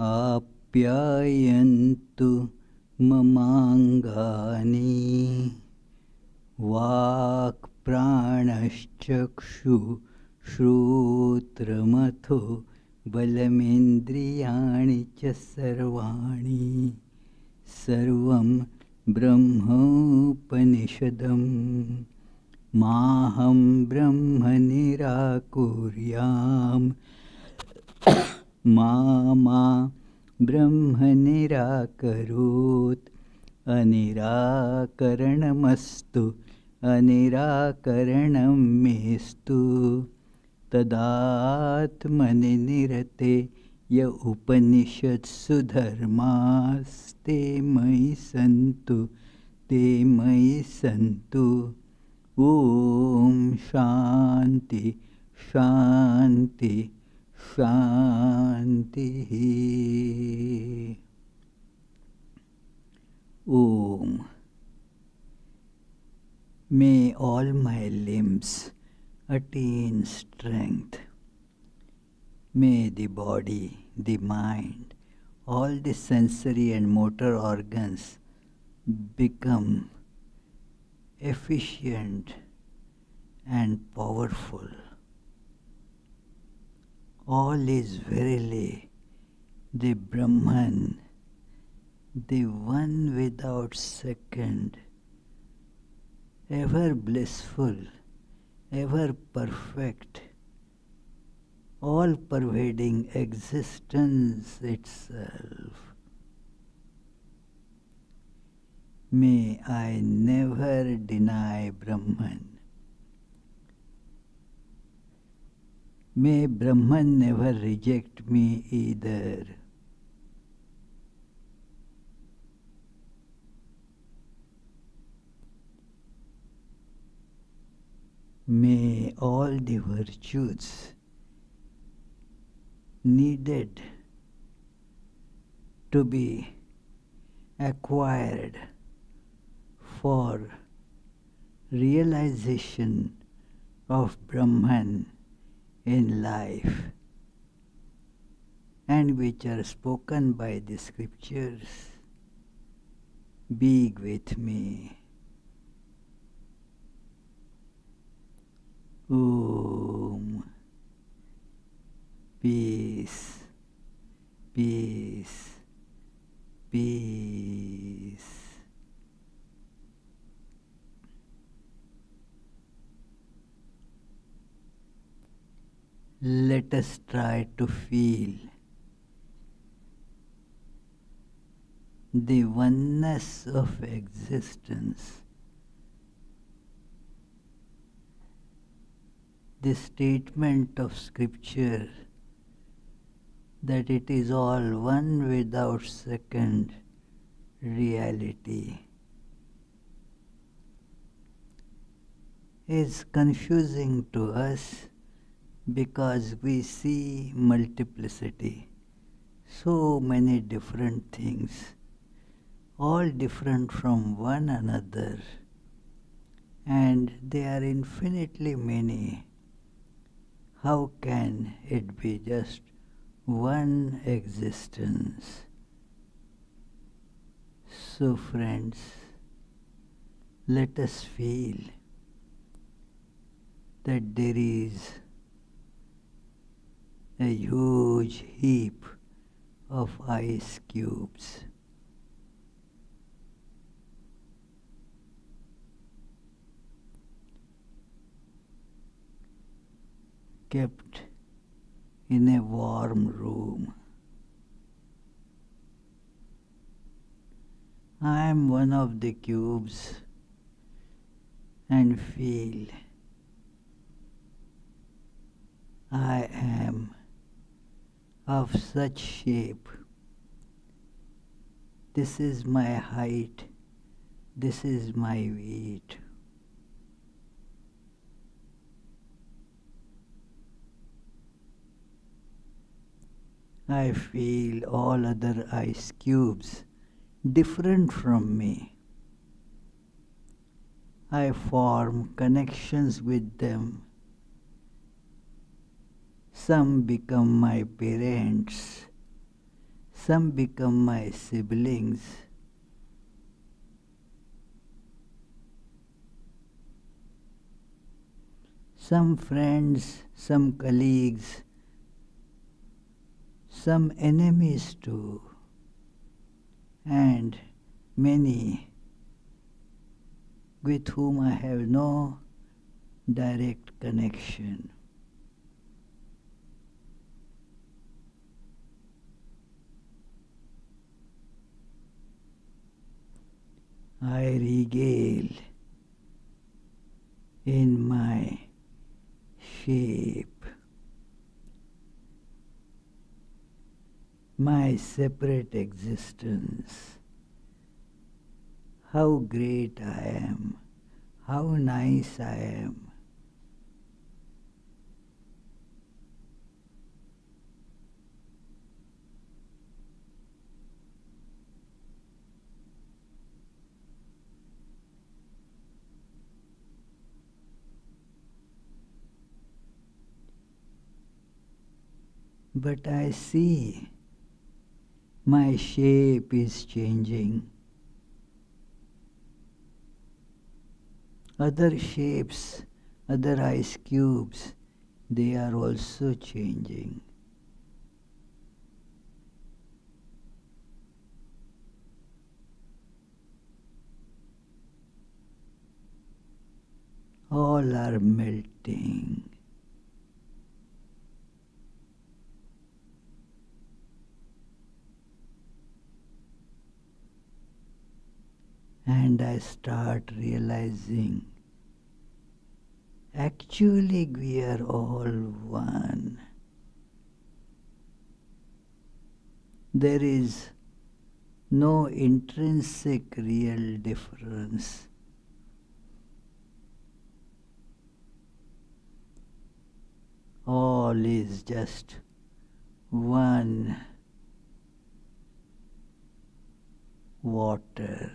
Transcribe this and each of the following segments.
आप्यायन्तु ममाङ्गानि वाक्प्राणश्चक्षु श्रोत्रमथो बलमिन्द्रियाणि च सर्वाणि सर्वं ब्रह्मोपनिषदम् माहं ब्रह्म निराकुर्याम् मा ब्रह्म निराकरोत् अनिराकरणमस्तु अनिराकरणं मेस्तु तदात्मनि निरते य उपनिषत्सु धर्मास्ते मयि सन्तु ते मयि सन्तु। ॐ शान्ति शान्ति शान्तिः। Om. May all my limbs attain strength. May the body, the mind, all the sensory and motor organs become efficient and powerful. All is verily the Brahman, the one without second, ever blissful, ever perfect, all-pervading existence itself. May I never deny Brahman. May Brahman never reject me either. May all the virtues needed to be acquired for realization of Brahman in life, and which are spoken by the scriptures, be with me. Om. Peace, peace, peace. Let us try to feel the oneness of existence, the statement of scripture that it is all one without second reality is confusing to us because we see multiplicity, so many different things, all different from one another, and they are infinitely many. How can it be just one existence? So friends, let us feel that there is a huge heap of ice cubes. Kept in a warm room. I am one of the cubes and feel I am of such shape. This is my height, this is my weight. I feel all other ice cubes different from me. I form connections with them Some become my parents. Some become my siblings. Some friends, some colleagues, some enemies too, and many with whom I have no direct connection. I regale in my shape, my separate existence. How great I am, how nice I am. But I see my shape is changing. Other shapes, other ice cubes, they are also changing. All are melting. And I start realizing, actually we are all one. There is no intrinsic real difference. All is just one water.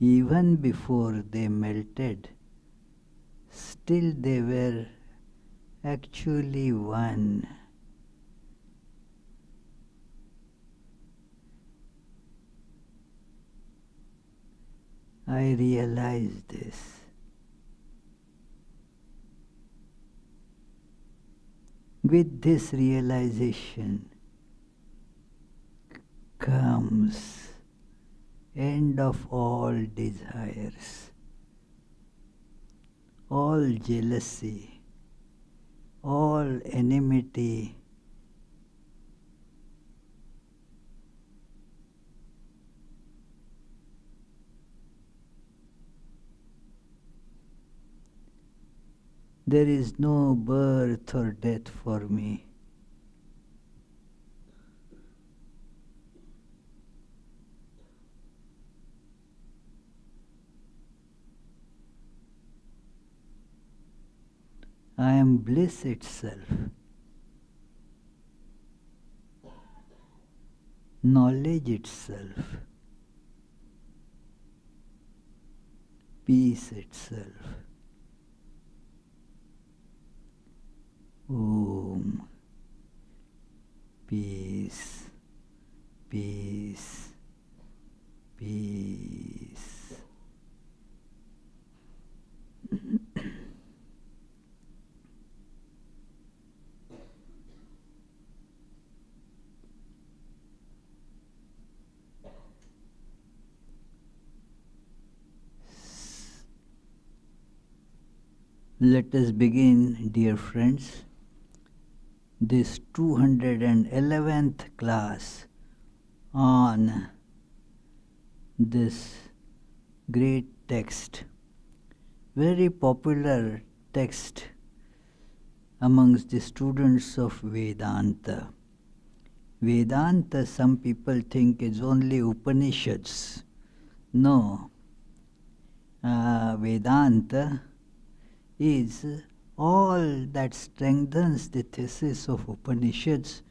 Even before they melted, still they were actually one. I realize this. With this realization comes end of all desires, all jealousy, all enmity, there is no birth or death for me. I am bliss itself, knowledge itself, peace itself. Om. Peace, peace, peace. Let us begin, dear friends, this 211th class on this great text, very popular text amongst the students of Vedanta. Vedanta, some people think, is only Upanishads. No. Vedanta is all that strengthens the thesis of Upanishads,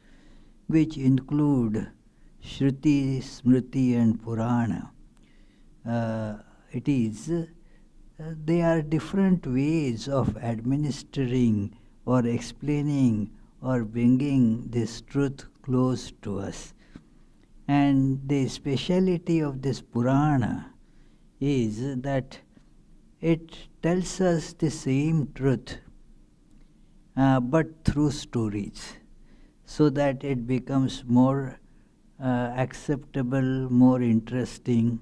which include Shruti, Smriti and Purana. It is they are different ways of administering or explaining or bringing this truth close to us. And the speciality of this Purana is that it tells us the same truth, but through stories, so that it becomes more acceptable, more interesting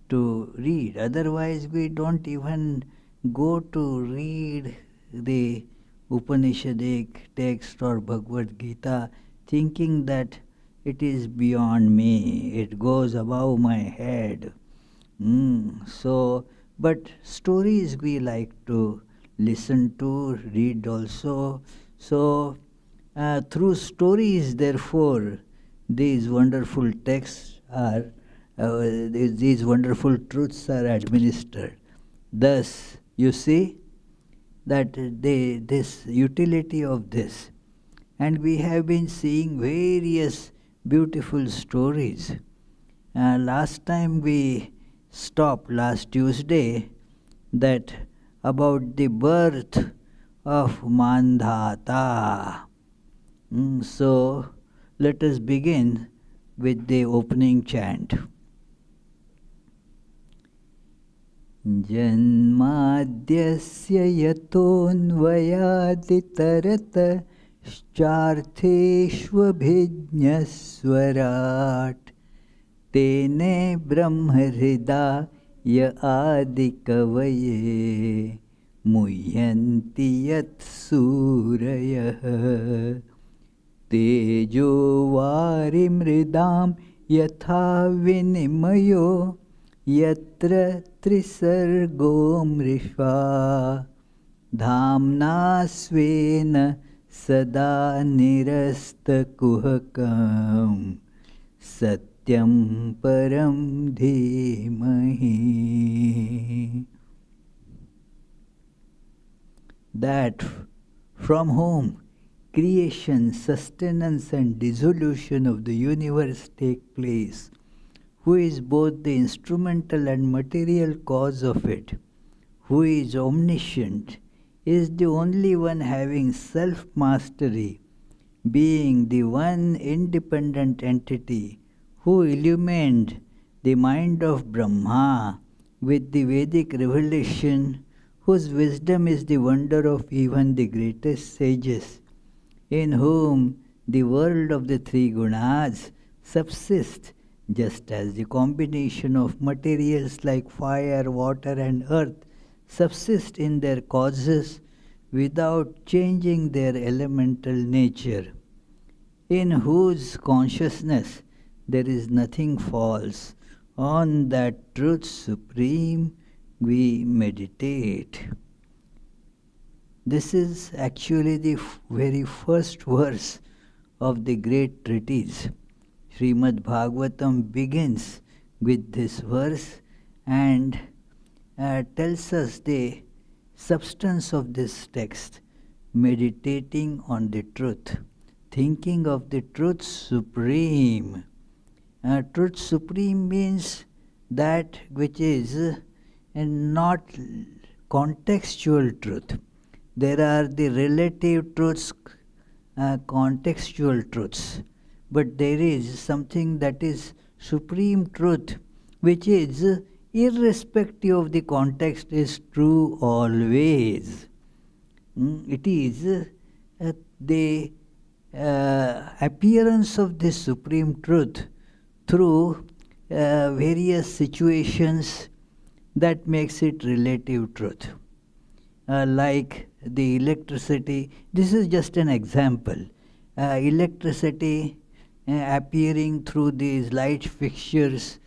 to read. Otherwise, we don't even go to read the Upanishadic text or Bhagavad Gita thinking that it is beyond me, it goes above my head. But stories we like to listen to, read also. So, through stories, therefore, these wonderful texts are, these wonderful truths are administered. Thus, you see that this utility of this. And we have been seeing various beautiful stories. Last time we stopped, last Tuesday, that about the birth of Mandhata. So let us begin with the opening chant. Janmadhyasya yatonvayaditarat Schaर्थेष्वभिज्ञस्वराट् तेने ब्रह्महृदाय आदिकवये मुह्यन्ति यत्सूरयः तेजो वारिमृदां यथा विनिमयो यत्र त्रिसर्गो मृषा धाम्ना स्वेन सदा निरस्तकुहकं सत्यं परं धीमहि. That from whom creation, sustenance and dissolution of the universe take place, who is both the instrumental and material cause of it, who is omniscient, is the only one having self-mastery, being the one independent entity who illumined the mind of Brahma with the Vedic revelation, whose wisdom is the wonder of even the greatest sages, in whom the world of the three gunas subsists just as the combination of materials like fire, water and earth subsist in their causes without changing their elemental nature, in whose consciousness there is nothing false. On that truth supreme we meditate. This is actually the very first verse of the great treatise. Srimad Bhagavatam begins with this verse and tells us the substance of this text, meditating on the truth, thinking of the truth supreme. Truth supreme means that which is not contextual truth. There are the relative truths, contextual truths, but there is something that is supreme truth, which is irrespective of the context, is true always. It is the appearance of this supreme truth through various situations that makes it relative truth. Like the electricity, this is just an example. Electricity appearing through these light fixtures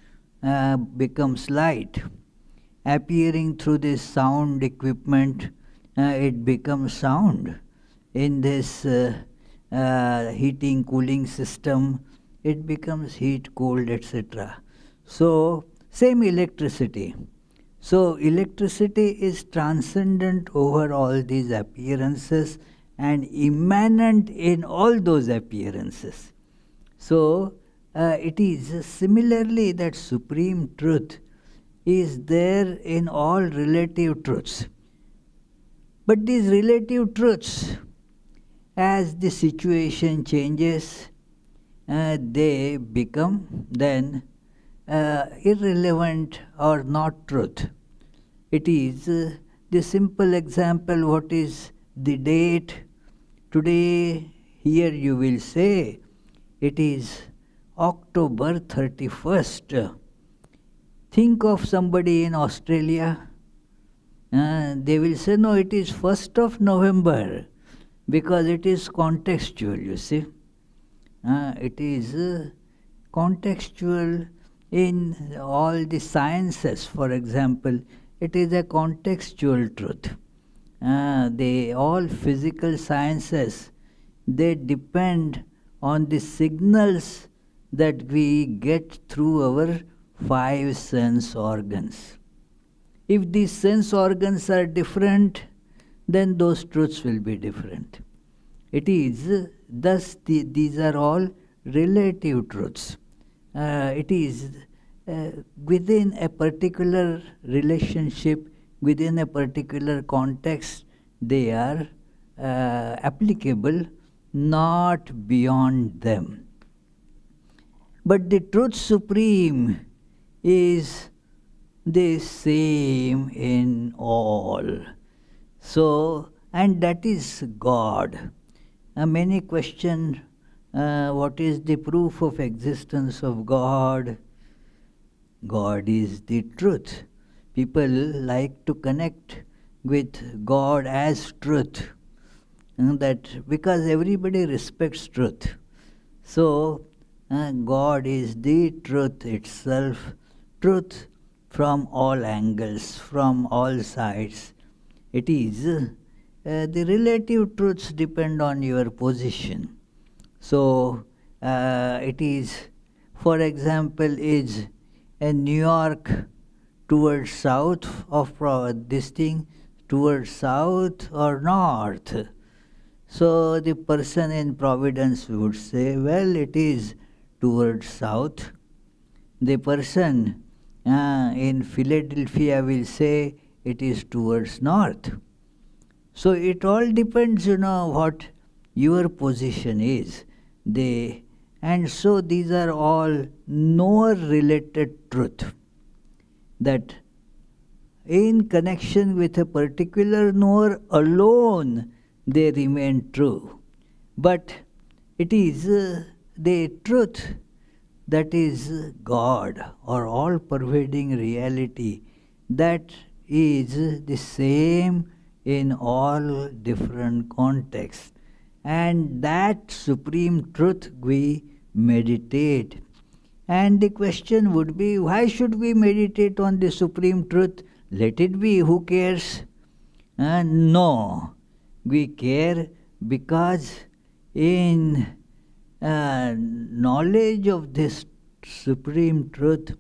becomes light. Appearing through this sound equipment, it becomes sound. In this heating, cooling system, it becomes heat, cold, etc. So, same electricity. So, electricity is transcendent over all these appearances and immanent in all those appearances. So, it is similarly that supreme truth is there in all relative truths. But these relative truths, as the situation changes, they become then irrelevant or not truth. It is the simple example, what is the date? Today, here you will say, it is October 31st. Think of somebody in Australia, they will say, no, it is 1st of November, because it is contextual, you see. It is contextual in all the sciences, for example. It is a contextual truth. All physical sciences, they depend on the signals that we get through our 5 sense organs. If these sense organs are different, then those truths will be different. It is thus these are all relative truths. It is within a particular relationship, within a particular context, they are applicable, not beyond them. But the truth supreme is the same in all. So, and that is God. Many question, what is the proof of existence of God? God is the truth. People like to connect with God as truth, that because everybody respects truth. So, God is the truth itself, truth from all angles, from all sides. It is the relative truths depend on your position. So, it is, for example, is New York towards south of this thing, towards south or north? So the person in Providence would say, well, it is towards south. The person in Philadelphia will say it is towards north. So it all depends, what your position is. And so these are all knower-related truth, that in connection with a particular knower alone they remain true. But it is the truth that is God, or all-pervading reality, that is the same in all different contexts. And that supreme truth we meditate. And the question would be, why should we meditate on the supreme truth? Let it be, who cares? No, we care because in knowledge of this supreme truth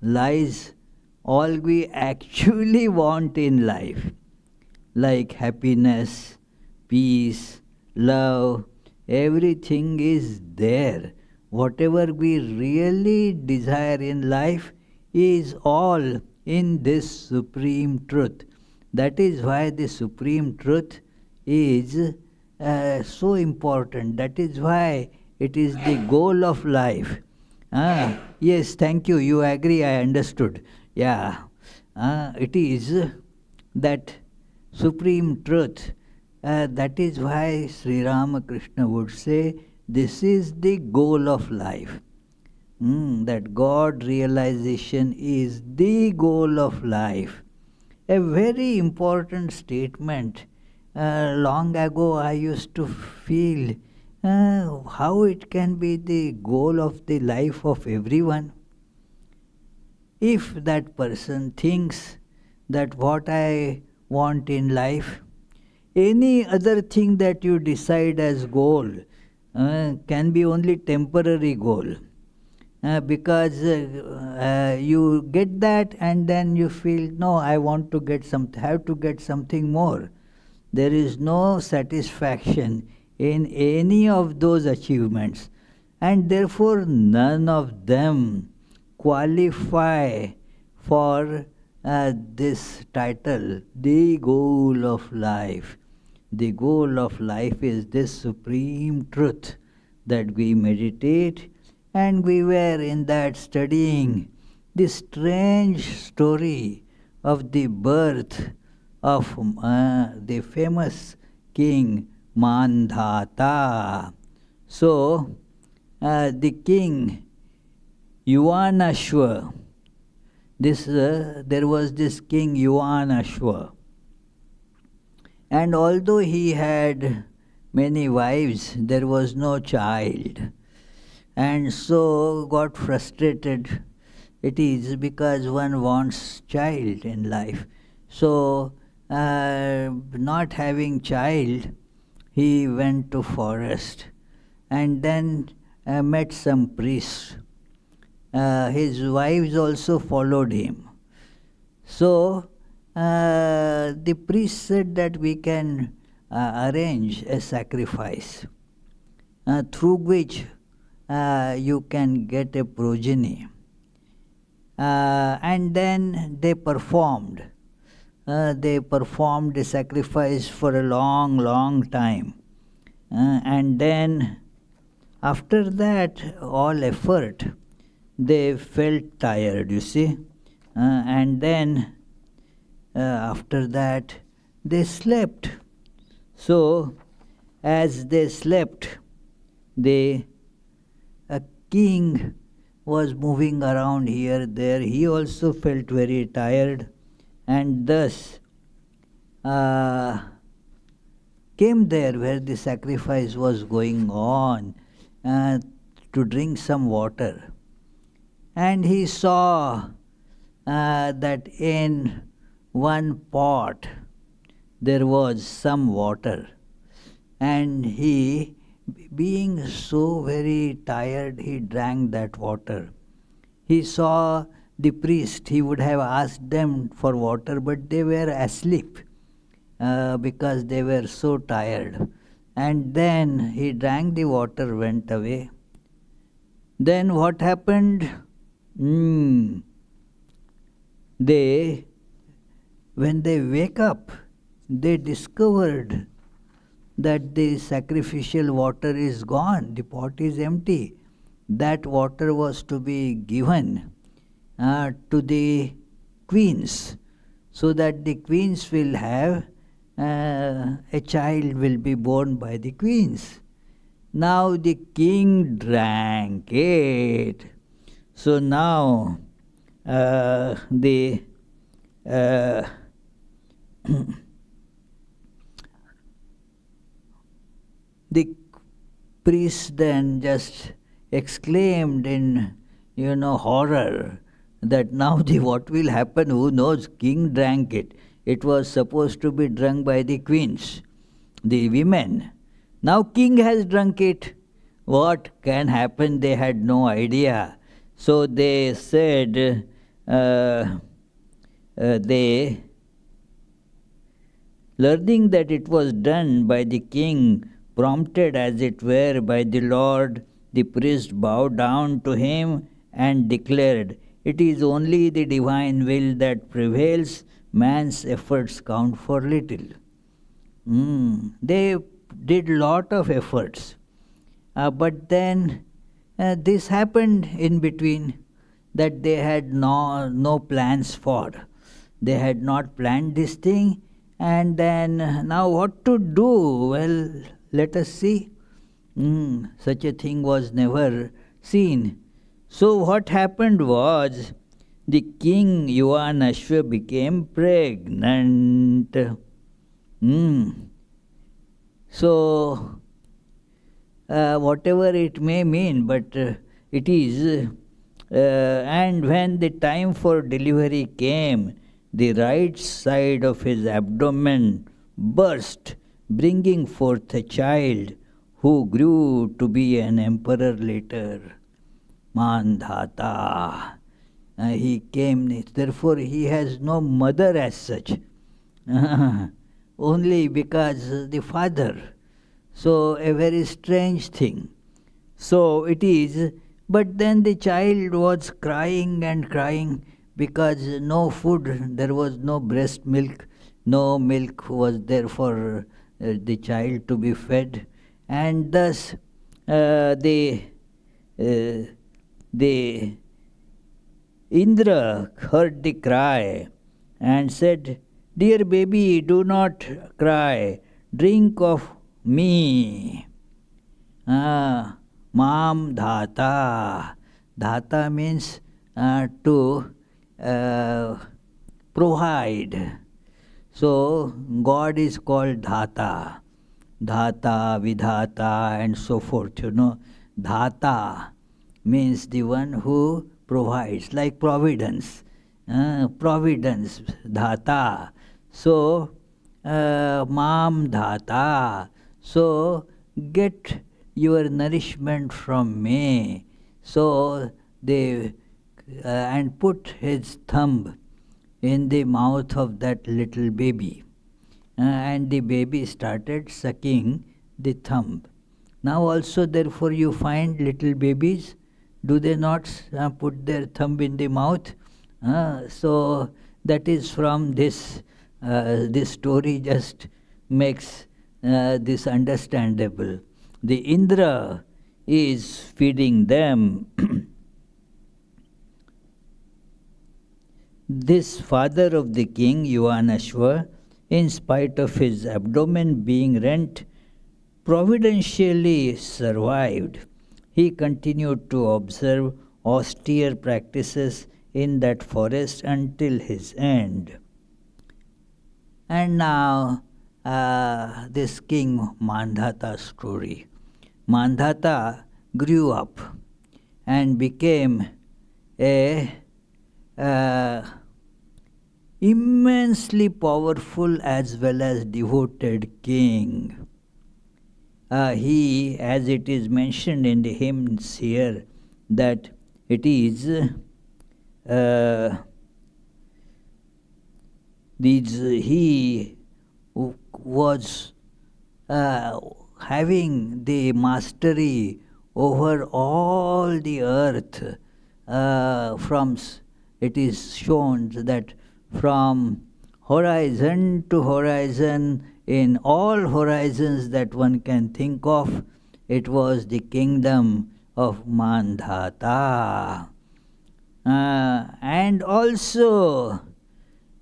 lies all we actually want in life, like happiness, peace, love, everything is there. Whatever we really desire in life is all in this supreme truth. That is why the supreme truth is so important. That is why it is the goal of life. Yes, thank you. You agree, I understood. Yeah. It is that supreme truth. That is why Sri Ramakrishna would say, this is the goal of life. That God realization is the goal of life. A very important statement. Long ago I used to feel how it can be the goal of the life of everyone. If that person thinks that what I want in life, any other thing that you decide as goal can be only temporary goal. Because you get that and then you feel, no, I want to get have to get something more. There is no satisfaction in any of those achievements, and therefore none of them qualify for this title, The Goal of Life. The goal of life is this supreme truth that we meditate, and we were in that studying this strange story of the birth of the famous king Mandhata. So, the king Yuvanashva, there was this king Yuvanashva, and although he had many wives, there was no child, and so got frustrated. It is because one wants child in life. So, not having child, he went to forest and then met some priests. His wives also followed him. So, the priest said that we can arrange a sacrifice through which you can get a progeny. And then they performed. They performed a sacrifice for a long, long time. And then, after that, all effort, they felt tired, you see. And then, after that, they slept. So, as they slept, a king was moving around here, there. He also felt very tired, and thus came there where the sacrifice was going on to drink some water. And he saw that in one pot there was some water, and he, being so very tired, he drank that water. He saw the priest. He would have asked them for water, but they were asleep because they were so tired. And then he drank the water, went away. Then what happened? When they wake up, they discovered that the sacrificial water is gone, the pot is empty. That water was to be given to the queens, so that the queens will have a child will be born by the queens. Now the king drank it. So now the priest then just exclaimed in horror that now what will happen? Who knows? King drank it. It was supposed to be drunk by the queens, the women. Now king has drunk it. What can happen? They had no idea. So they said, learning that it was done by the king, prompted as it were by the Lord, the priest bowed down to him and declared, "It is only the divine will that prevails, man's efforts count for little." They did lot of efforts. But then this happened in between that they had no plans for. They had not planned this thing, and then now what to do? Well, let us see. Such a thing was never seen. So what happened was, the king Yuvanashva became pregnant. So, whatever it may mean, but it is. And when the time for delivery came, the right side of his abdomen burst, bringing forth a child who grew to be an emperor later. Mandhata. He came, therefore he has no mother as such. Only because the father. So a very strange thing. So it is, but then the child was crying and crying because no food, there was no breast milk, no milk was there for the child to be fed, and thus the uh, the Indra heard the cry and said, "Dear baby, do not cry, drink of me." Mam dhata. Dhata means to uh, provide. So God is called Dhata. Dhata, Vidhata, and so forth. Dhata means the one who provides, like Providence. Providence, Dhata. So, Mam Dhata. So, get your nourishment from me. So, they and put his thumb in the mouth of that little baby. And the baby started sucking the thumb. Now also, therefore, you find little babies, do they not put their thumb in the mouth? So that is from this. This story just makes this understandable. The Indra is feeding them. This father of the king, Yuvanashva, in spite of his abdomen being rent, providentially survived. He continued to observe austere practices in that forest until his end. And now, this king Mandhata story. Mandhata grew up and became a immensely powerful as well as devoted king. He, as it is mentioned in the hymns here, that it is he was having the mastery over all the earth. It is shown that from horizon to horizon, in all horizons that one can think of, it was the kingdom of Mandhata. And also,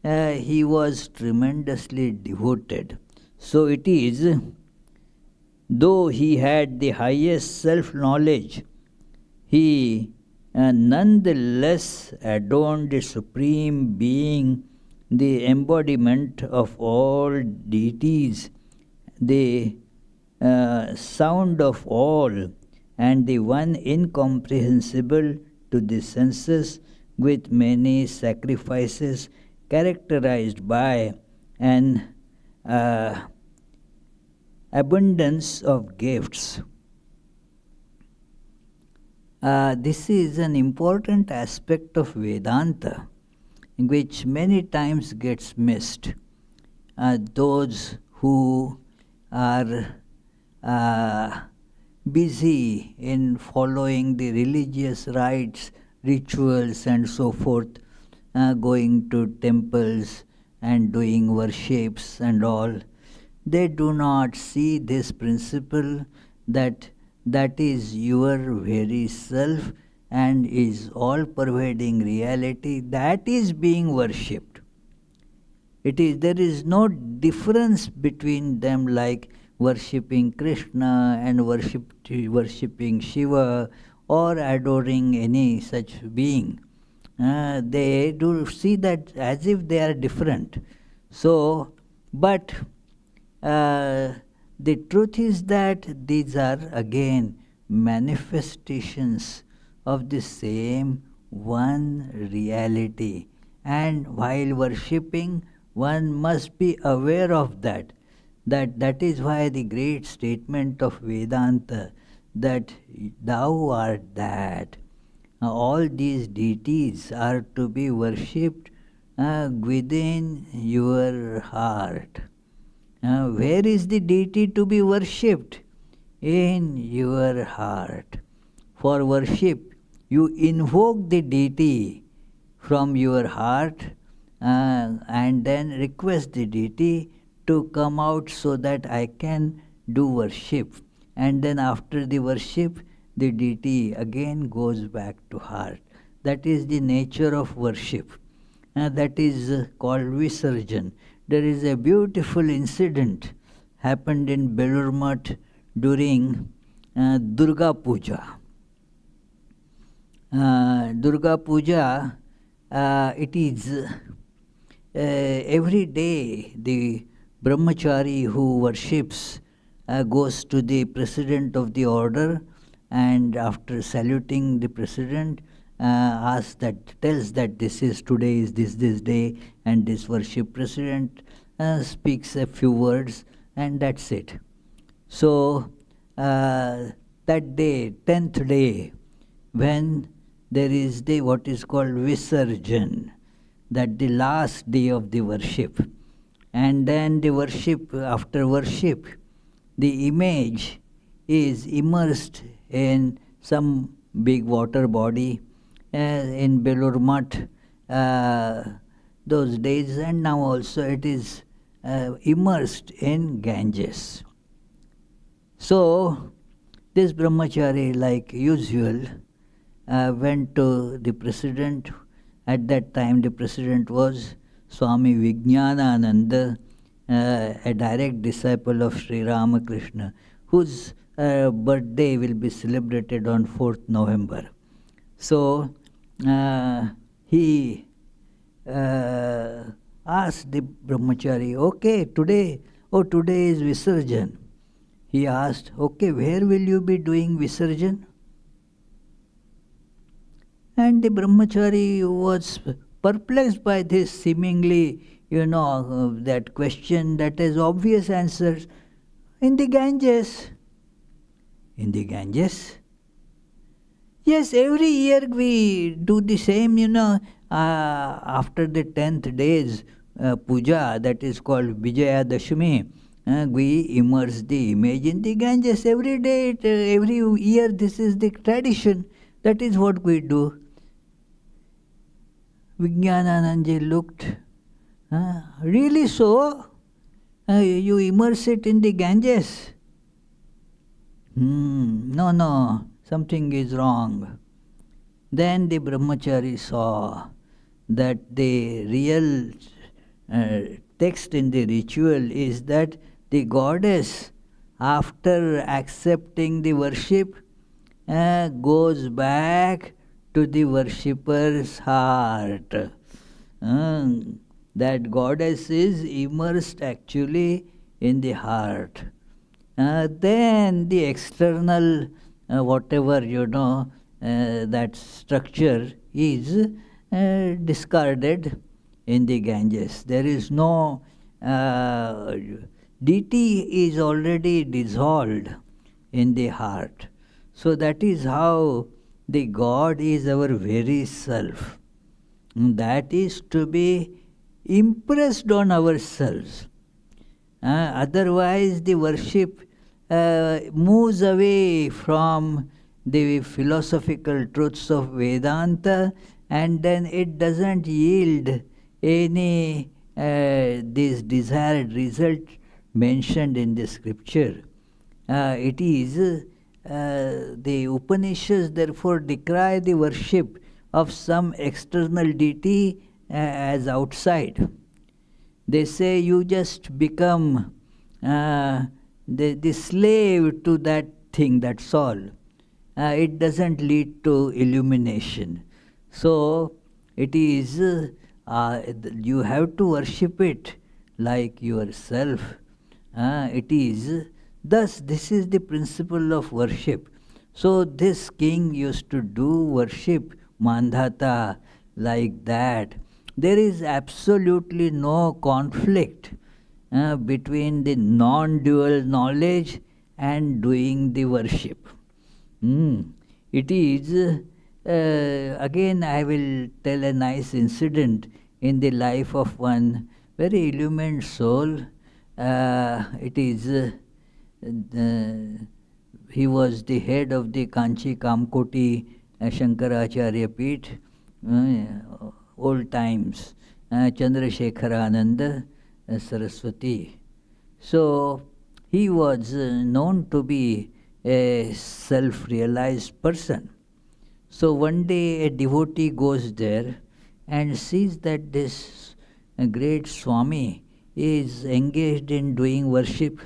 he was tremendously devoted. So it is, though he had the highest self-knowledge, he nonetheless adorned the Supreme Being, the embodiment of all deities, the sound of all, and the one incomprehensible to the senses, with many sacrifices, characterized by an abundance of gifts. This is an important aspect of Vedanta, which many times gets missed. Those who are busy in following the religious rites, rituals, and so forth, going to temples and doing worships and all, they do not see this principle that is your very self and is all-pervading reality that is being worshipped. There is no difference between them, like worshipping Krishna and worshipping Shiva or adoring any such being. They do see that as if they are different. So, but the truth is that these are again manifestations of the same one reality. And while worshipping, one must be aware of that. That is why the great statement of Vedanta, that thou art that. All these deities are to be worshipped within your heart. Where is the deity to be worshipped? In your heart. For worship, you invoke the deity from your heart and then request the deity to come out so that I can do worship. And then after the worship, the deity again goes back to heart. That is the nature of worship. That is called Visarjan. There is a beautiful incident happened in Belur Math during Durga Puja. Durga Puja, it is every day the brahmachari who worships goes to the president of the order, and after saluting the president, tells that today is this day, and this worship president speaks a few words, and that's it. So that day, 10th day, when there is the what is called Visarjan, that the last day of the worship, and then the worship, after worship, the image is immersed in some big water body in Belur Math those days, and now also it is immersed in Ganges. So this brahmachari, like usual, went to the president. At that time the president was Swami Vijnanananda, a direct disciple of Sri Ramakrishna, whose birthday will be celebrated on 4th November. So he asked the brahmachari, okay, today is Visarjan. He asked, okay, where will you be doing Visarjan? And the brahmachari was perplexed by this seemingly, that question that has obvious answers. In the Ganges. In the Ganges? Yes, every year we do the same, after the 10th day's puja, that is called Vijaya Dashami, we immerse the image in the Ganges every day, every year. This is the tradition. That is what we do. Vijnanananda looked, really so? You immerse it in the Ganges? No, something is wrong. Then the brahmachari saw that the real text in the ritual is that the goddess, after accepting the worship, goes back to the worshipper's heart. That goddess is immersed actually in the heart. Then the external, whatever, that structure is discarded in the Ganges. There is no, deity is already dissolved in the heart. So that is how the God is our very self. That is to be impressed on ourselves. Otherwise the worship moves away from the philosophical truths of Vedanta, and then it doesn't yield any this desired result mentioned in the scripture. It is the Upanishads therefore decry the worship of some external deity as outside. They say you just become the slave to that thing, that's all. It doesn't lead to illumination. So it is, you have to worship it like yourself. It is, thus this is the principle of worship. So this king used to do worship, Mandhata, like that. There is absolutely no conflict between the non-dual knowledge and doing the worship. It is, again I will tell a nice incident in the life of one very illumined soul. It is, he was the head of the Kanchi Kamkoti Shankaracharya Peeth, old times, Chandrasekharananda Saraswati. So he was known to be a self-realized person. So one day a devotee goes there and sees that this great Swami is engaged in doing worship.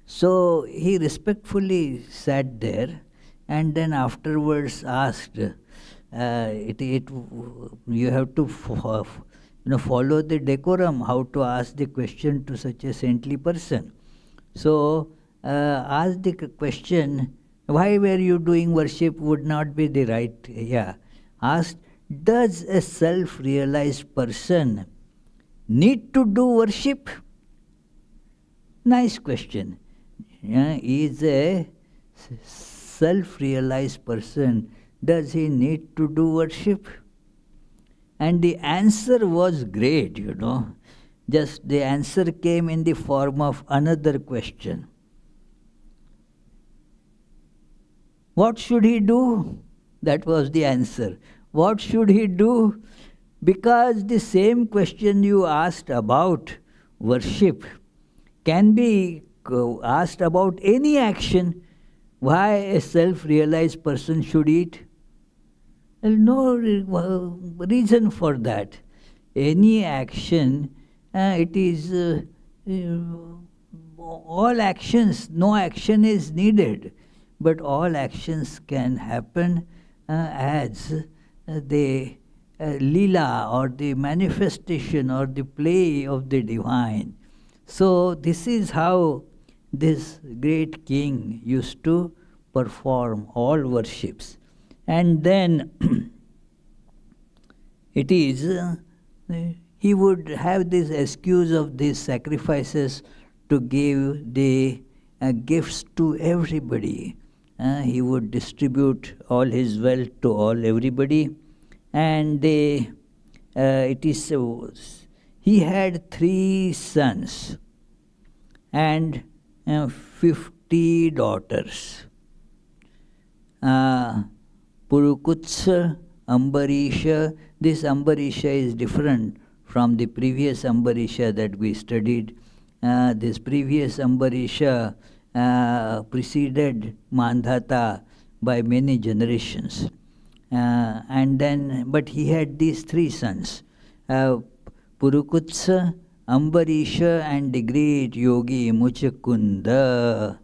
So he respectfully sat there and then afterwards asked, you have to follow the decorum, how to ask the question to such a saintly person. So asked the question, why were you doing worship would not be the right, asked, does a self-realized person need to do worship? Nice question. Is a self-realized person, does he need to do worship? And the answer was great, Just the answer came in the form of another question. What should he do? That was the answer. What should he do? Because the same question you asked about worship can be asked about any action. Why a self-realized person should eat? No reason for that. Any action, it is all actions, no action is needed, but all actions can happen as the lila or the manifestation or the play of the divine. So this is how this great king used to perform all worships. And then it is, he would have this excuse of these sacrifices to give the gifts to everybody. He would distribute all his wealth to everybody. And he had 3 sons and 50 daughters. Purukutsa, Ambarisha. This Ambarisha is different from the previous Ambarisha that we studied. This previous Ambarisha preceded Mandhata by many generations. But he had these 3 sons, Purukutsa, Ambarisha, and the great yogi Muchakunda.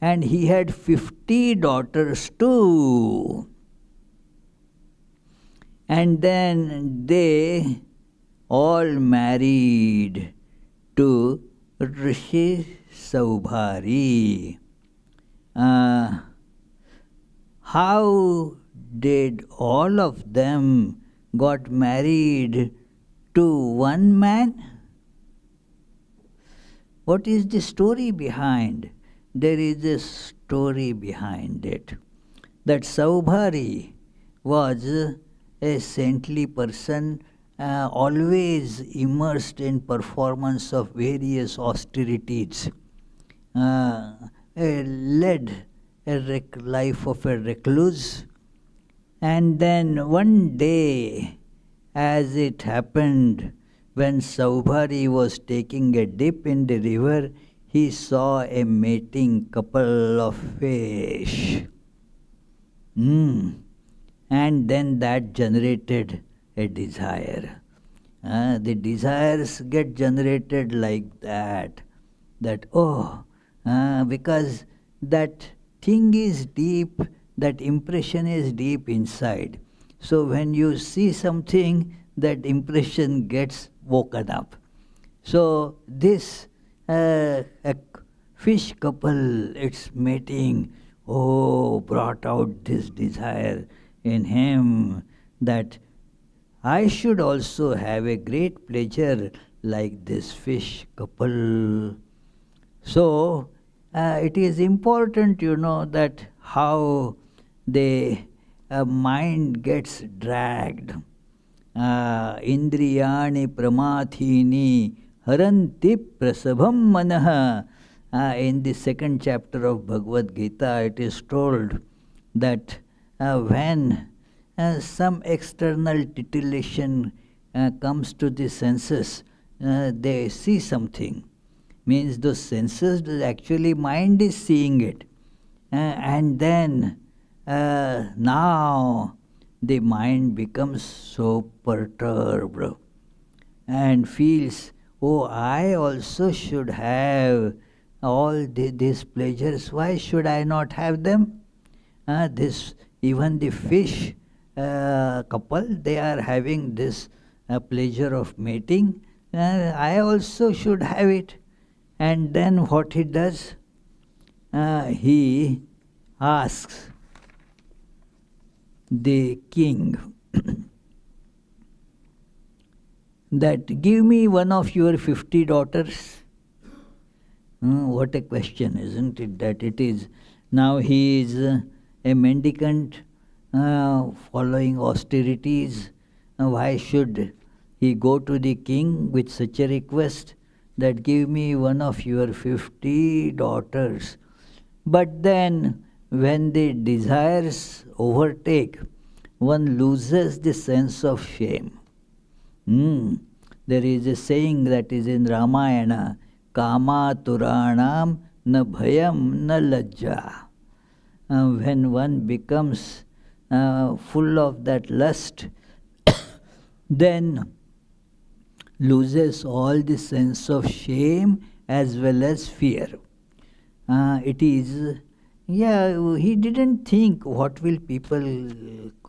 And he had 50 daughters too. And then they all married to Rishi Saubhari. How did all of them got married to one man? What is the story behind? There is a story behind it. That Saubhari was a saintly person, always immersed in performance of various austerities, led a life of a recluse. And then one day, as it happened, when Saubhari was taking a dip in the river, he saw a mating couple of fish. And then that generated a desire. The desires get generated like that. Because that thing is deep, that impression is deep inside. So when you see something, that impression gets woken up. So this a fish couple, its mating, brought out this desire in him that I should also have a great pleasure like this fish couple. So it is important, that how the mind gets dragged. Indriyani pramathini haranti prasabham manaha. In the 2nd chapter of Bhagavad Gita, it is told that when some external titillation comes to the senses, they see something. Means those senses, actually mind is seeing it. And then now the mind becomes so perturbed and feels, oh, I also should have all these pleasures. Why should I not have them? Even the fish couple, they are having this pleasure of mating. I also should have it. And then what he does? He asks the king that, give me one of your 50 daughters. What a question, isn't it? That it is. Now he is a mendicant following austerities. Why should he go to the king with such a request that give me one of your 50 daughters? But then when the desires overtake, one loses the sense of shame. There is a saying that is in Ramayana, Kama Turanam na bhayam na lajja. When one becomes full of that lust, then loses all the sense of shame as well as fear. It is, he didn't think what will people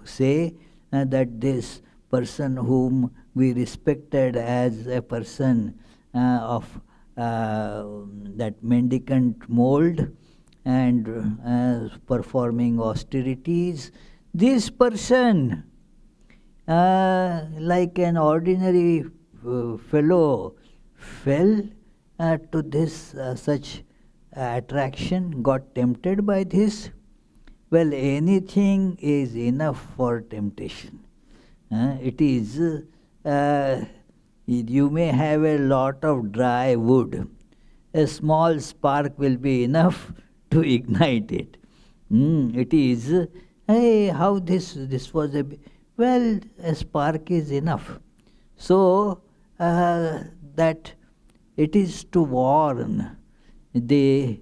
say, that this person whom we respected as a person of that mendicant mold and performing austerities, this person, like an ordinary fellow, fell to this such attraction, got tempted by this. Well, anything is enough for temptation. It is, you may have a lot of dry wood. A small spark will be enough to ignite it. It is, hey, how this was a, well, a spark is enough. So, that it is to warn the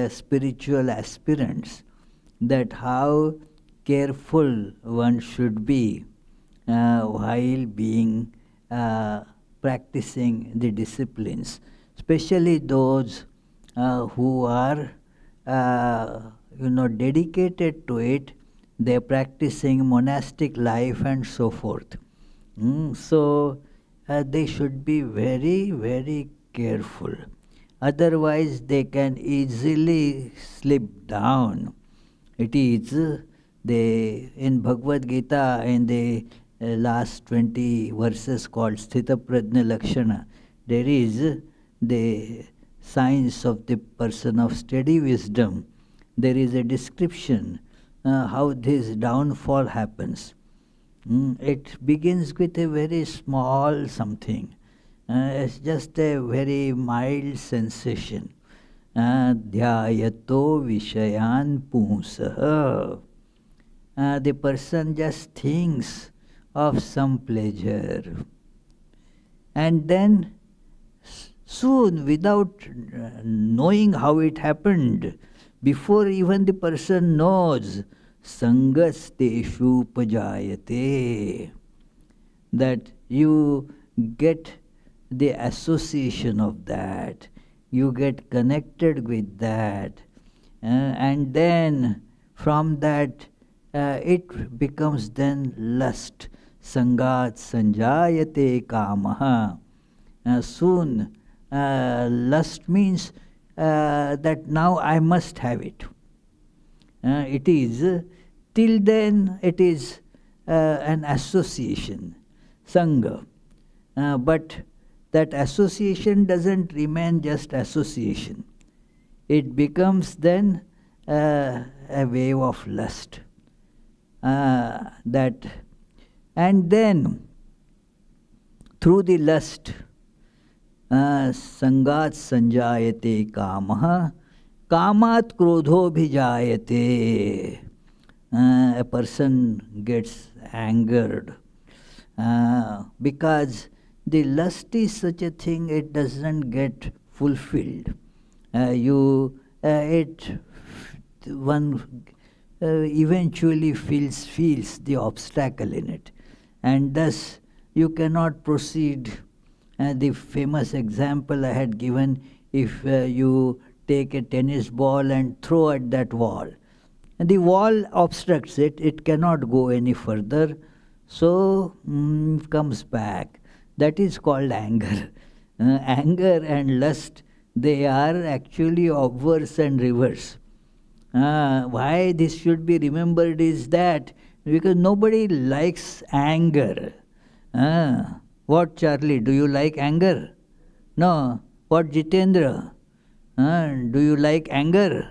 spiritual aspirants that how careful one should be while being practicing the disciplines, especially those who are dedicated to it. They are practicing monastic life and so forth. So they should be very, very careful. Otherwise, they can easily slip down. It is in Bhagavad Gita, in the last 20 verses called Sthita Prajna Lakshana, there is the signs of the person of steady wisdom. There is a description how this downfall happens. It begins with a very small something. It's just a very mild sensation. Dhyayato vishayan punsaha. The person just thinks of some pleasure. And then soon, without knowing how it happened, before even the person knows, sangasteshu pajayate, that you get the association of that, you get connected with that, and then from that it becomes then lust. Sangat sanjayate kamaha. Soon lust means that now I must have it. It is, till then it is an association, sangha. But that association doesn't remain just association. It becomes then a wave of lust. And then through the lust, sangat sanjayate kamaha, kamat krodho bhijayate. A person gets angered. Because the lust is such a thing, it doesn't get fulfilled. One eventually feels the obstacle in it, and thus you cannot proceed. The famous example I had given, if you take a tennis ball and throw at that wall, and the wall obstructs it, it cannot go any further, so comes back. That is called anger. Anger and lust, they are actually obverse and reverse. Why this should be remembered is that because nobody likes anger. What, Charlie, do you like anger? No. What, Jitendra? Do you like anger?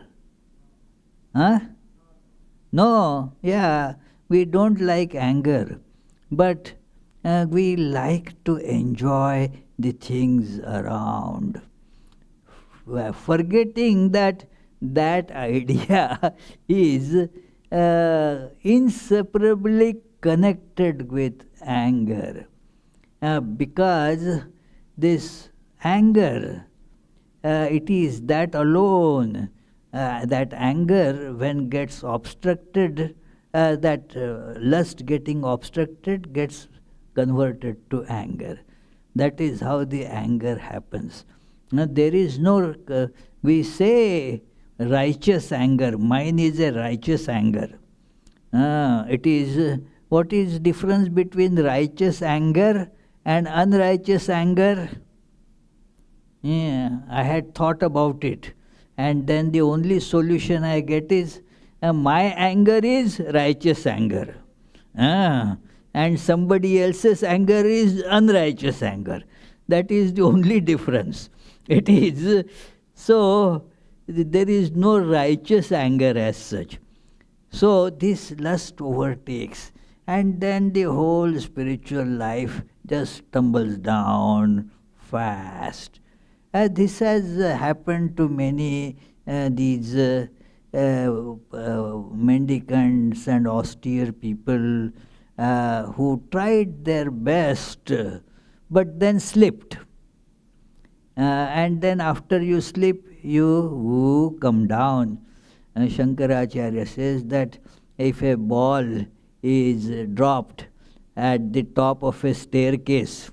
No. Yeah, we don't like anger. But we like to enjoy the things around, forgetting that idea is inseparably connected with anger. Because this anger, it is that alone, that anger when gets obstructed, that lust getting obstructed gets converted to anger. That is how the anger happens. Now, there is no, we say righteous anger, mine is a righteous anger. It is, what is difference between righteous anger and unrighteous anger? Yeah, I had thought about it, and then the only solution I get is, my anger is righteous anger. And somebody else's anger is unrighteous anger. That is the only difference. It is, so there is no righteous anger as such. So this lust overtakes, and then the whole spiritual life just tumbles down fast. This has happened to many these mendicants and austere people who tried their best but then slipped. And then after you slip, you come down. Shankaracharya says that if a ball is dropped at the top of a staircase,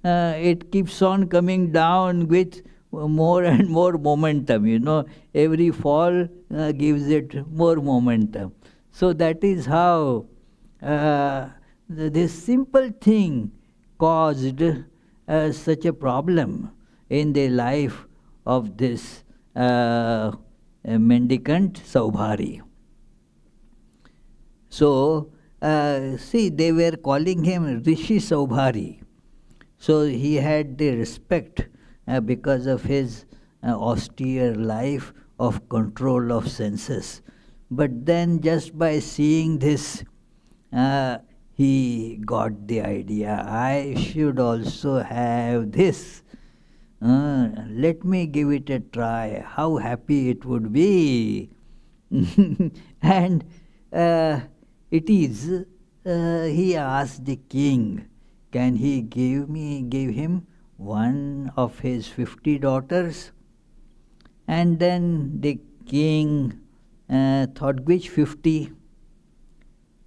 it keeps on coming down with more and more momentum. Every fall gives it more momentum. So that is how this simple thing caused such a problem in the life of this mendicant Saubhari. So, see, they were calling him Rishi Saubhari. So he had the respect because of his austere life of control of senses. But then just by seeing this, he got the idea, I should also have this. Let me give it a try. How happy it would be. And it is, he asked the king, can he give him one of his 50 daughters? And then the king thought, which 50?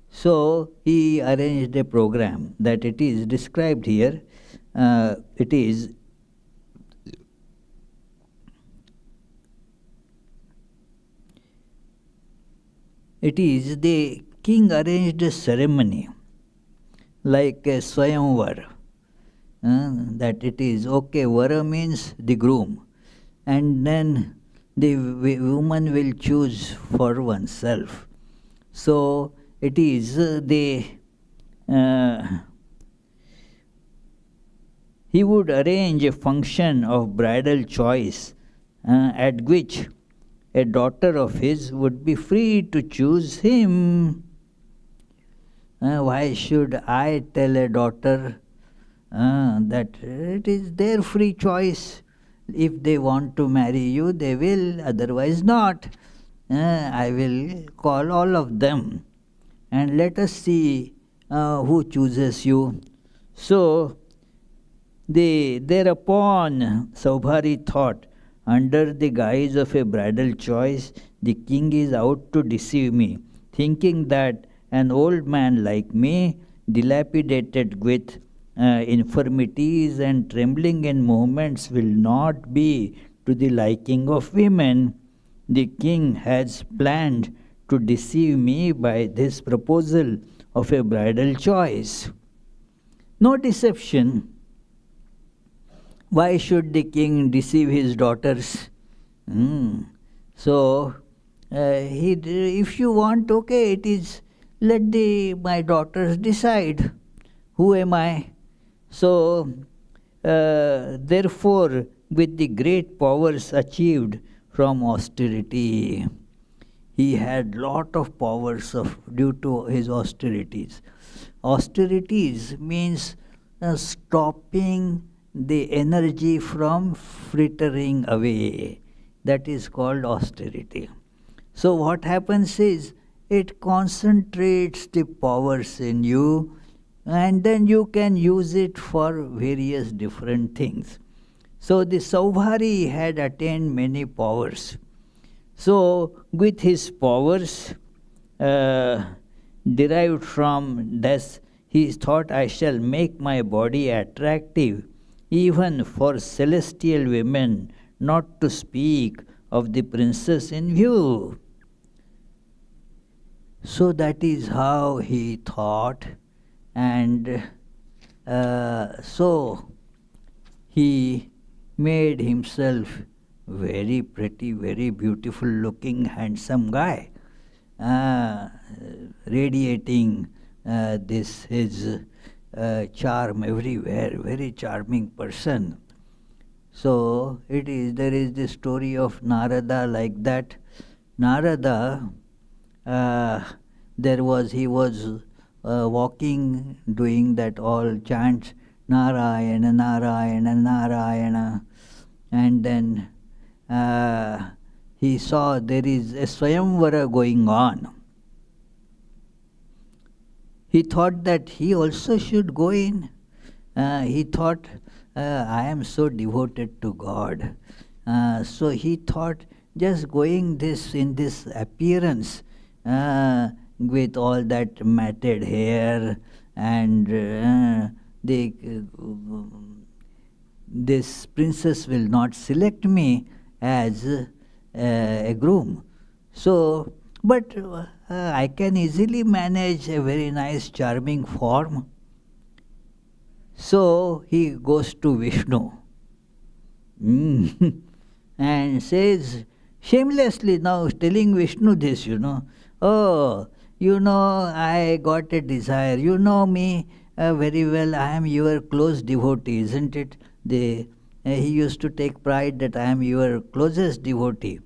So he arranged a program that it is described here. It is the king arranged a ceremony like a swayamvar. That it is, okay, vara means the groom, and then the woman will choose for oneself. So it is he would arrange a function of bridal choice at which a daughter of his would be free to choose him. Why should I tell a daughter that it is their free choice? If they want to marry you, they will, otherwise not. I will call all of them and let us see who chooses you. So, thereupon Saubhari thought, under the guise of a bridal choice, the king is out to deceive me, thinking that an old man like me, dilapidated with infirmities and trembling in movements, will not be to the liking of women. The king has planned to deceive me by this proposal of a bridal choice. No deception. Why should the king deceive his daughters? So, if you want, okay, it is, let my daughters decide. Who am I? So, therefore, with the great powers achieved from austerity, he had lot of powers due to his austerities. Austerities means stopping the energy from frittering away. That is called austerity. So what happens is, it concentrates the powers in you, and then you can use it for various different things. So the Saubhari had attained many powers. So with his powers derived from this, he thought, I shall make my body attractive even for celestial women, not to speak of the princess in view. So that is how he thought, and so he made himself very pretty, very beautiful looking, handsome guy, radiating his charm everywhere, very charming person. So there is this story of Narada like that. Narada, he was walking, doing that all chants, Narayana, Narayana, Narayana, and then he saw there is a Swayamvara going on. He thought that he also should go in. He thought, I am so devoted to God. So he thought, just going in this appearance, with all that matted hair, and this princess will not select me as a groom. So, but I can easily manage a very nice, charming form. So he goes to Vishnu and says, shamelessly now telling Vishnu this, oh, I got a desire. You know me very well. I am your close devotee, isn't it? He used to take pride that I am your closest devotee.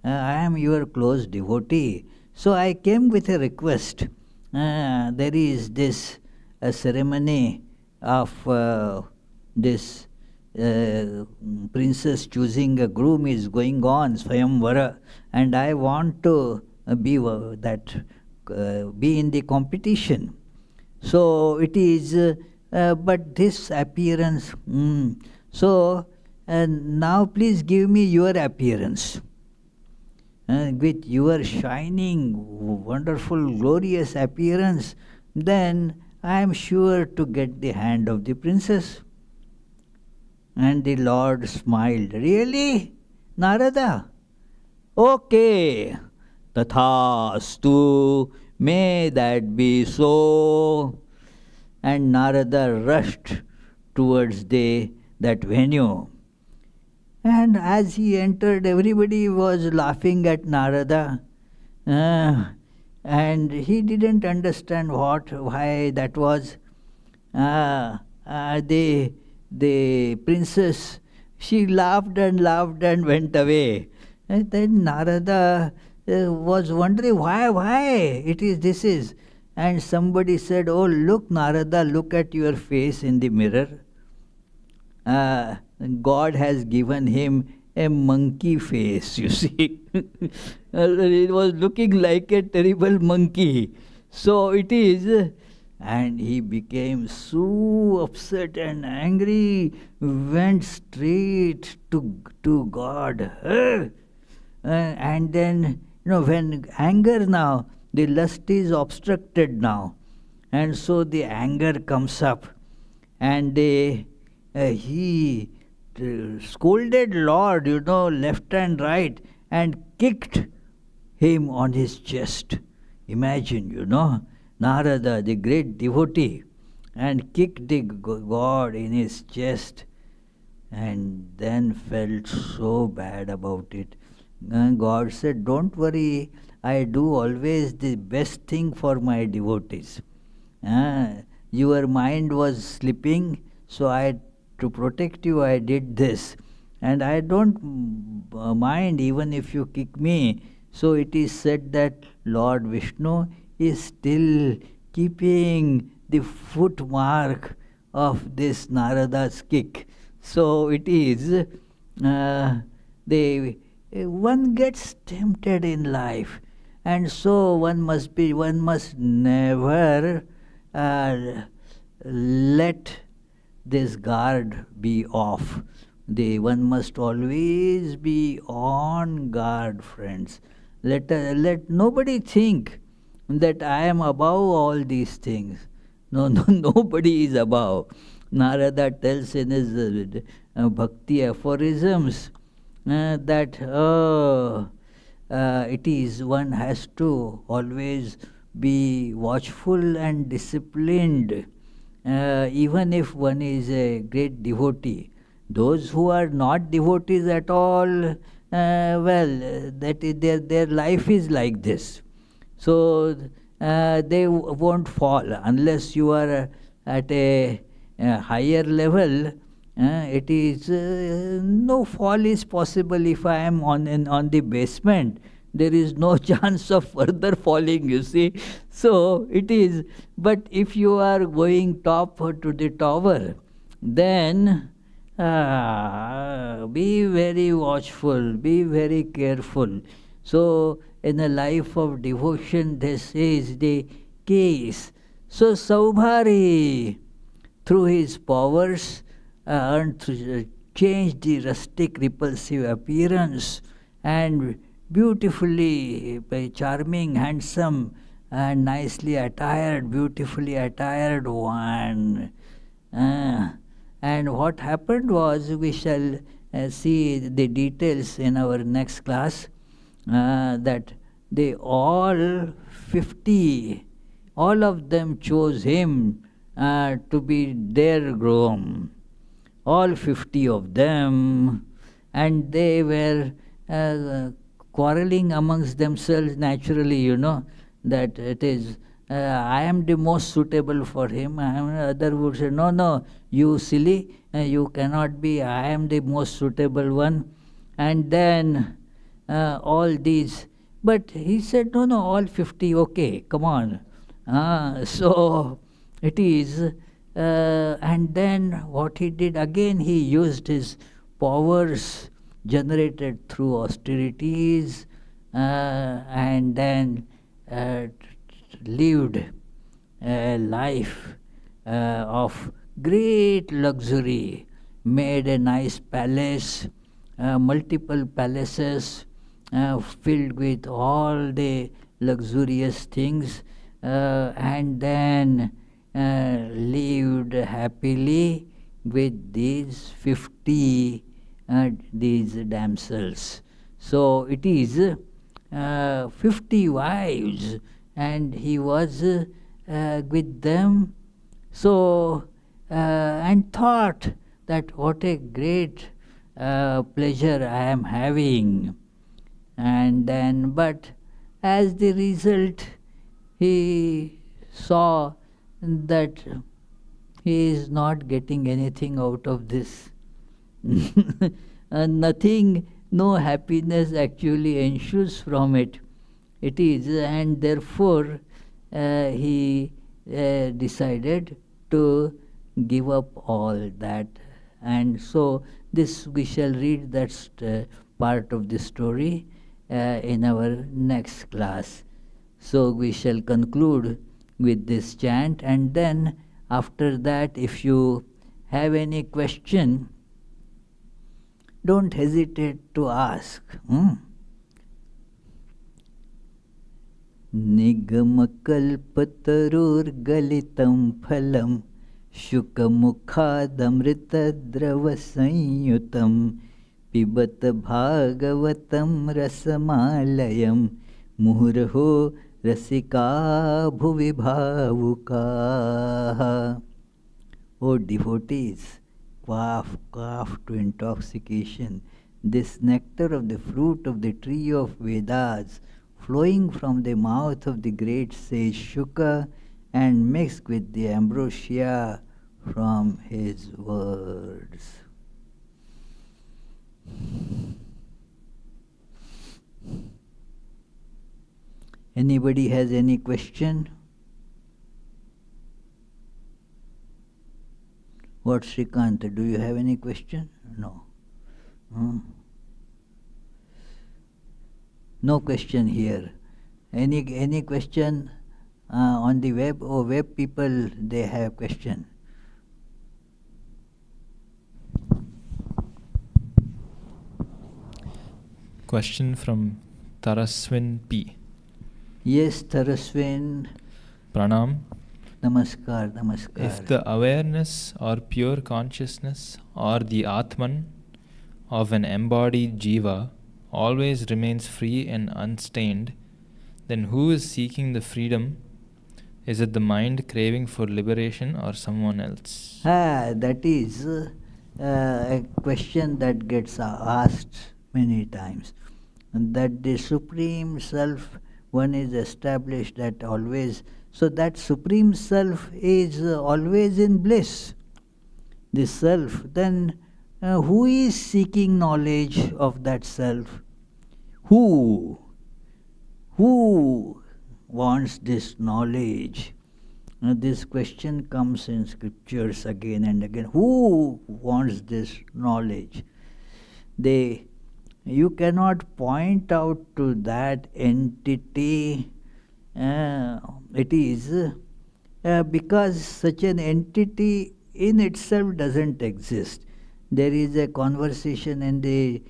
I am your close devotee. So I came with a request. There is this ceremony of this princess choosing a groom is going on, Swayamvara, and I want to be in the competition. So it is, but this appearance. So now please give me your appearance. With your shining, wonderful, glorious appearance, then I am sure to get the hand of the princess. And the Lord smiled. Really, Narada? Okay, tathastu, may that be so. And Narada rushed towards that venue. And as he entered, everybody was laughing at Narada. And he didn't understand why that was. The princess, she laughed and went away. And then Narada was wondering why this is. And somebody said, oh, look, Narada, look at your face in the mirror. God has given him a monkey face, you see. It was looking like a terrible monkey. So it is, and he became so upset and angry, went straight to God. And then, when anger now, the lust is obstructed now. And so the anger comes up, and he scolded Lord, left and right, and kicked him on his chest. Imagine, Narada, the great devotee, and kicked the God in his chest, and then felt so bad about it. And God said, "Don't worry, I do always the best thing for my devotees. Your mind was slipping, so to protect you, I did this. And I don't mind even if you kick me." So it is said that Lord Vishnu is still keeping the footmark of this Narada's kick. So it is, one gets tempted in life, and so one must never let this guard be off. One must always be on guard, friends. Let nobody think that I am above all these things. No, nobody is above. Narada tells in his bhakti aphorisms that it is one has to always be watchful and disciplined, even if one is a great devotee. Those who are not devotees at all, that is their life is like this. So they won't fall unless you are at a higher level. It is no fall is possible. If I am on the basement, there is no chance of further falling, you see. So it is, but if you are going top to the tower, then be very watchful, be very careful. So in a life of devotion, this is the case. So Saubhari, through his powers, changed the rustic repulsive appearance, and beautifully, charming, handsome, and nicely attired, beautifully attired one. And what happened was, we shall see the details in our next class, that they all 50, all of them chose him to be their groom. All 50 of them, and they were quarreling amongst themselves naturally, that it is, I am the most suitable for him. Other would say, no, you silly, you cannot be, I am the most suitable one. And then all these, but he said, no, all 50, okay, come on. So it is, and then what he did again, he used his powers generated through austerities, and then lived a life of great luxury, made a nice palace, multiple palaces filled with all the luxurious things, and then lived happily with these 50 these damsels. So it is 50 wives, and he was with them. So and thought that what a great pleasure I am having. And then, but as the result, he saw that he is not getting anything out of this. Nothing, no happiness actually ensues from it. It is, and therefore he decided to give up all that. And so this we shall read that part of the story in our next class. So we shall conclude with this chant, and then after that, if you have any question, don't hesitate to ask. Nigamakkalpatarurgalitam phalam शुकमुखादमृतद्रवसंयुतं पिबत भागवतं रसमालयं मुहुर्हो रसिका भुवि भावुकाः. O devotees, quaff to intoxication this nectar of the fruit of the tree of Vedas, flowing from the mouth of the great sage Shuka and mixed with the ambrosia from his words. Anybody has any question? What, Srikant, do you have any question? No. No question here. Any question on the web? Or web people, they have question. Question from Taraswin P. Yes, Taraswin. Pranam. Namaskar, namaskar. If the awareness or pure consciousness or the Atman of an embodied Jiva always remains free and unstained, then who is seeking the freedom? Is it the mind craving for liberation or someone else? That is a question that gets asked many times. That the Supreme Self, one is established that always, so that Supreme Self is always in bliss. The Self, then who is seeking knowledge of that Self? Who wants this knowledge? This question comes in scriptures again and again. Who wants this knowledge? You cannot point out to that entity. It is because such an entity in itself doesn't exist. There is a conversation in the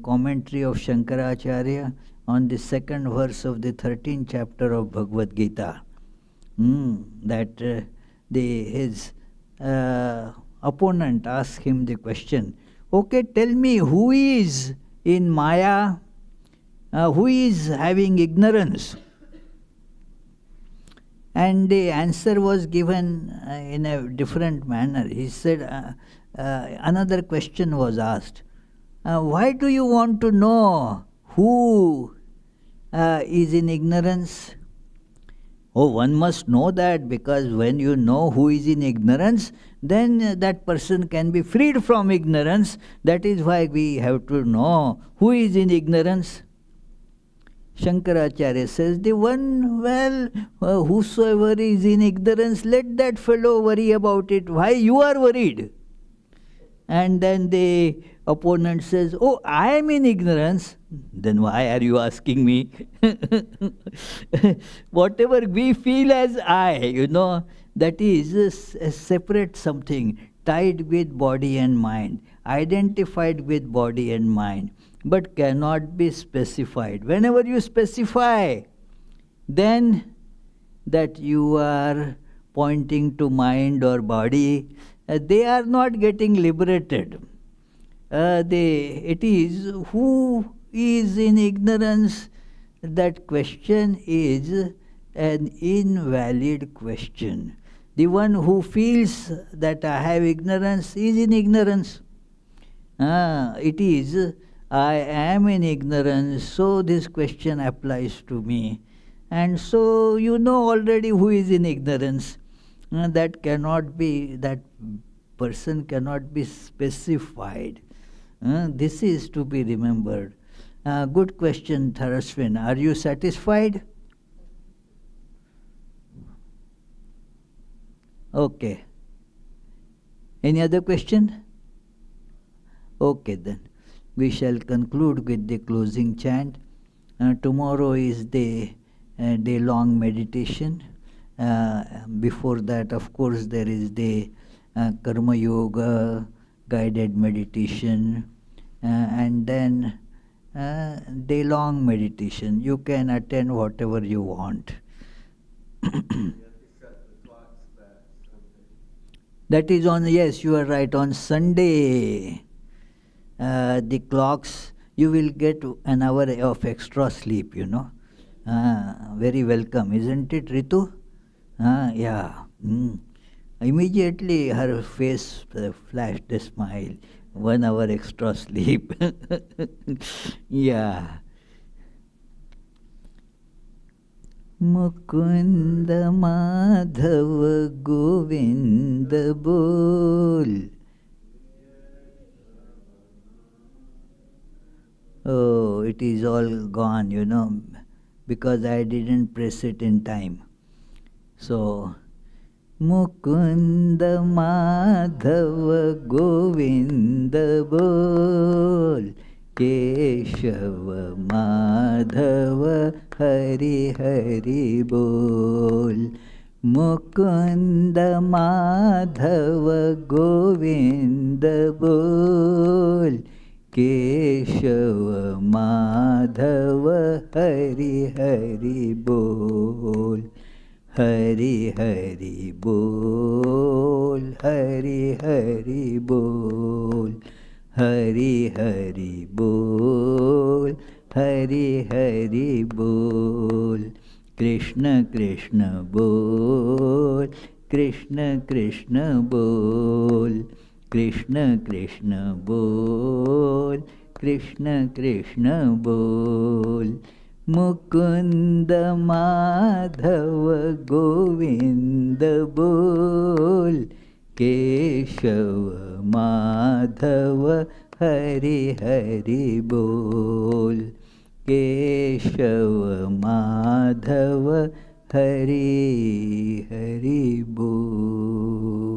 commentary of Shankaracharya on the second verse of the 13th chapter of Bhagavad Gita, that his opponent asked him the question, okay, tell me who is in Maya, who is having ignorance? And the answer was given in a different manner. He said, another question was asked, why do you want to know who is in ignorance? Oh, one must know that, because when you know who is in ignorance, then that person can be freed from ignorance. That is why we have to know who is in ignorance. Shankaracharya says, the one, whosoever is in ignorance, let that fellow worry about it. Why you are worried? And then the opponent says, oh, I am in ignorance. Then why are you asking me? Whatever we feel as I, that is a separate something, tied with body and mind, identified with body and mind, but cannot be specified. Whenever you specify, then that you are pointing to mind or body, they are not getting liberated. It is who is in ignorance. That question is an invalid question. The one who feels that I have ignorance is in ignorance. It is, I am in ignorance, so this question applies to me. And so you know already who is in ignorance. That person cannot be specified. This is to be remembered. Good question, Tharaswin. Are you satisfied? Okay. Any other question? Okay, then. We shall conclude with the closing chant. Tomorrow is the day-long meditation. Before that, of course, there is the Karma Yoga, guided meditation, and then day-long meditation. You can attend whatever you want. That is on, yes, you are right, on Sunday. The clocks, you will get an hour of extra sleep, you know. Very welcome, isn't it, Ritu? Yeah. Immediately her face flashed a smile. 1 hour extra sleep. Yeah. Mukund Madhav Govind बोल. Oh, it is all gone, you know, because I didn't press it in time. So, Mukund Madhav Govind बोल, केशव माधव हरि हरि बोल. मुकुंद माधव गोविंद बोल, केशव माधव हरि हरि बोल. हरि हरि बोल, हरि हरि बोल, हरि हरि बोल, हरि हरि बोल. कृष्ण कृष्ण बोल, कृष्ण कृष्ण बोल, कृष्ण कृष्ण बोल, कृष्ण कृष्ण बोल. मुकुंद माधव गोविंद बोल, केशव माधव हरि हरि बोल. केशव माधव हरि हरि बोल.